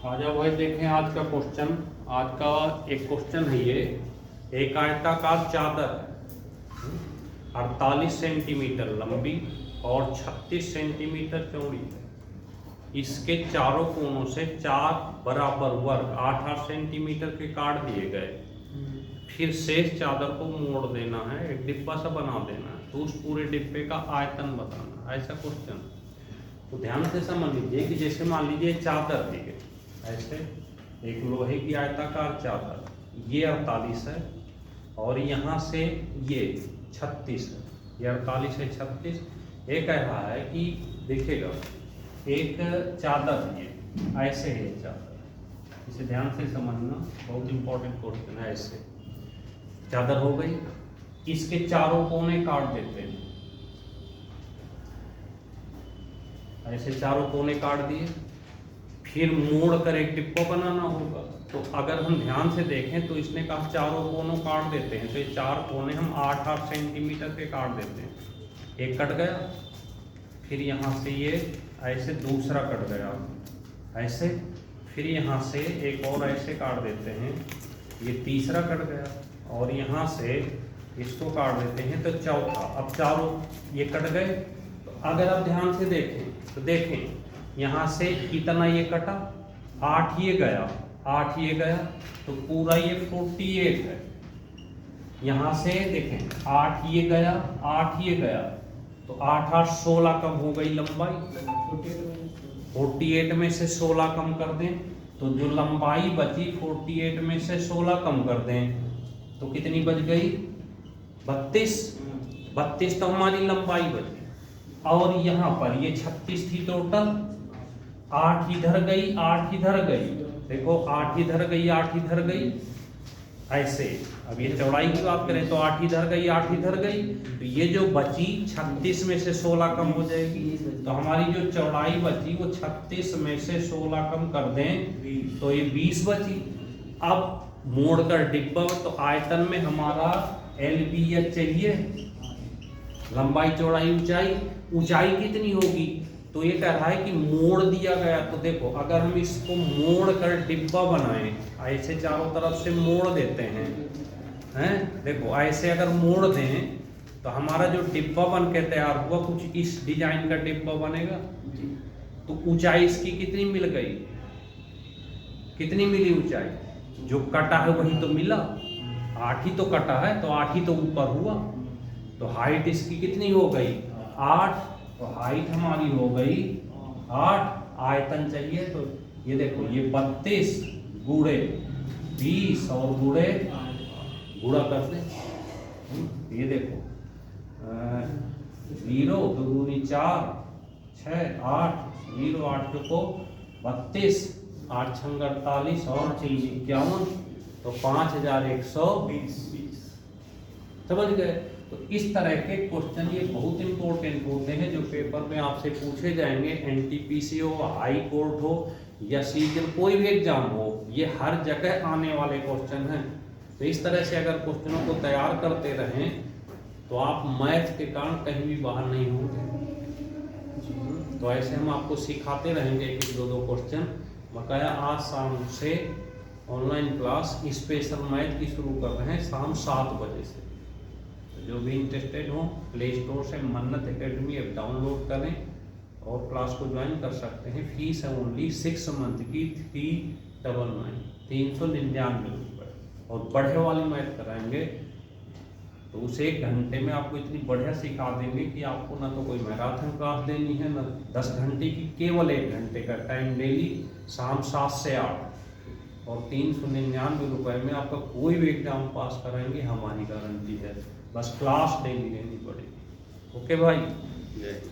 आ जाओ भाई, देखें आज का क्वेश्चन। आज का एक क्वेश्चन है ये। एक आयताकार चादर है, 48 सेंटीमीटर लंबी और 36 सेंटीमीटर चौड़ी है। इसके चारों कोनों से 4 बराबर वर्ग 8-8 सेंटीमीटर के काट दिए गए। फिर शेष चादर को मोड़ देना है, एक डिब्बा सा बना देना है, तो उस पूरे डिब्बे का आयतन बताना है। ऐसा क्वेश्चन तो ध्यान से समझ लीजिए कि जैसे मान लीजिए चादर दी गई ऐसे, एक लोहे की आयताकार चादर, ये 48 है और यहाँ से ये 36 है, ये 48 है 36। ये कह रहा है कि देखिएगा एक चादर ये ऐसे है, चादर इसे ध्यान से समझना, बहुत इंपॉर्टेंट क्वेश्चन है। ऐसे चादर हो गई, इसके चारों कोने काट देते हैं, ऐसे चारों कोने काट दिए, फिर मोड़ कर एक डिब्बा बनाना होगा। तो अगर हम ध्यान से देखें तो इसने कहा चारों कोनों काट देते हैं, तो ये 4 कोने हम 8-8 सेंटीमीटर के काट देते हैं। एक कट गया, फिर यहाँ से ये ऐसे दूसरा कट गया ऐसे, फिर यहाँ से एक और ऐसे काट देते हैं, ये तीसरा कट गया, और यहाँ से इसको काट देते हैं तो चौथा। अब चारों ये कट गए, तो अगर आप ध्यान से देखें तो देखें यहाँ से कितना ये कटा, 8 ये गया, 8 ये गया, तो पूरा ये 48 है। यहाँ से देखें 8 ये गया, 8 ये गया, तो 8-8 16 कम हो गई लंबाई। 48 में से 16 कम कर दें तो जो लंबाई बची 48 में से 16 कम कर दें तो कितनी बच गई, 32। 32 तो हमारी लंबाई बची। और यहाँ पर ये 36 थी टोटल, 8 इधर गई, 8 इधर गई, देखो 8 इधर गई, 8 इधर गई ऐसे। अब ये चौड़ाई की बात करें तो 8 इधर गई, 8 इधर गई, तो ये जो बची 36 में से 16 कम हो जाएगी, तो हमारी जो चौड़ाई बची वो 36 में से 16 कम कर दें तो ये 20 बची। अब मोड़कर डिब्बा, तो आयतन में हमारा LBH चाहिए, लंबाई चौड़ाई ऊंचाई। ऊंचाई कितनी होगी, तो ये कह रहा है कि मोड़ दिया गया। तो देखो अगर हम इसको मोड़ कर डिब्बा बनाएं, ऐसे चारों तरफ से मोड़ देते हैं, देखो ऐसे अगर मोड़ दें तो हमारा जो डिब्बा बन के तैयार हुआ कुछ इस डिजाइन का डिब्बा बनेगा। तो ऊंचाई इसकी कितनी मिल गई, कितनी मिली ऊंचाई, जो कटा है वही तो मिला, 8 ही तो कटा है, तो 8 ही तो ऊपर हुआ। तो हाइट इसकी कितनी हो गई, 8, तो हाइट हमारी हो गई 8। आयतन चाहिए तो ये देखो ये 32 गुणे 20 और गुणे गुणा कर दे, ये देखो 0 2 दूनी 4 6 8 0 8 को 32, 8 छंग 48 और 51, तो 5120। समझ गए। तो इस तरह के क्वेश्चन ये बहुत इंपॉर्टेंट होते हैं जो पेपर में आपसे पूछे जाएंगे। NTPC हो, हाई कोर्ट हो या सीजन कोई भी एग्जाम हो, ये हर जगह आने वाले क्वेश्चन हैं। तो इस तरह से अगर क्वेश्चनों को तैयार करते रहें तो आप मैथ के कारण कहीं भी बाहर नहीं होंगे। तो ऐसे हम आपको सिखाते रहेंगे एक 2 क्वेश्चन बकाया। आज शाम से ऑनलाइन क्लास स्पेशल मैथ की शुरू कर रहे हैं, शाम 7 बजे से। जो भी इंटरेस्टेड हो प्ले स्टोर से मन्नत एकेडमी ऐप डाउनलोड करें और क्लास को ज्वाइन कर सकते हैं। फीस है ओनली 6 मंथ की 399 रुपये, और बढ़े वाली मैथ कराएंगे तो उसे 1 घंटे में आपको इतनी बढ़िया सिखा देंगे कि आपको ना तो कोई मैराथन क्लास देनी है, ना 10 घंटे की, केवल 1 घंटे का टाइम डेली शाम 7 से 8, और 399 रुपये में आपका कोई भी एग्जाम पास कराएंगे, हमारी गारंटी है। बस क्लास डेली लेनी पड़ेगी। ओके भाई, जय हिंद।